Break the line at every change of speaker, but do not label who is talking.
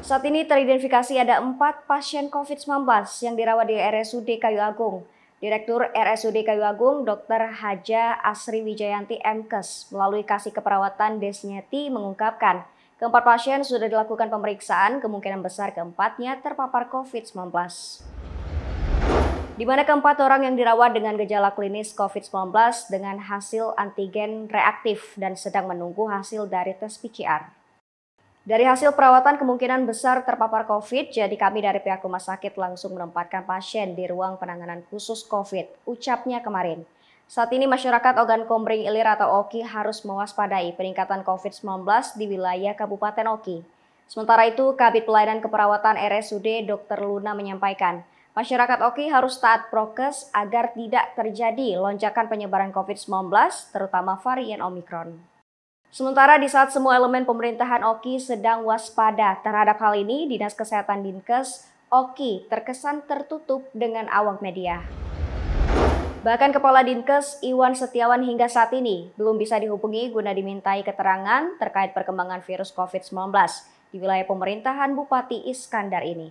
Saat ini teridentifikasi ada 4 pasien COVID-19 yang dirawat di RSUD Kayu Agung. Direktur RSUD Kayu Agung, Dr. Haja Asri Wijayanti MKes, melalui Kasih Keperawatan Desnyati mengungkapkan, keempat pasien sudah dilakukan pemeriksaan, kemungkinan besar keempatnya terpapar COVID-19. Di mana keempat orang yang dirawat dengan gejala klinis COVID-19 dengan hasil antigen reaktif dan sedang menunggu hasil dari tes PCR. Dari hasil perawatan kemungkinan besar terpapar COVID, jadi kami dari pihak rumah sakit langsung menempatkan pasien di ruang penanganan khusus COVID, ucapnya kemarin. Saat ini masyarakat Ogan Komering Ilir atau Oki harus mewaspadai peningkatan COVID-19 di wilayah Kabupaten Oki. Sementara itu, Kabid Pelayanan Keperawatan RSUD Dr. Luna menyampaikan, masyarakat Oki harus taat prokes agar tidak terjadi lonjakan penyebaran COVID-19, terutama varian Omikron. Sementara di saat semua elemen pemerintahan Oki sedang waspada terhadap hal ini, Dinas Kesehatan Dinkes Oki terkesan tertutup dengan awak media. Bahkan Kepala Dinkes Iwan Setiawan hingga saat ini belum bisa dihubungi guna dimintai keterangan terkait perkembangan virus COVID-19 di wilayah pemerintahan Bupati Iskandar ini.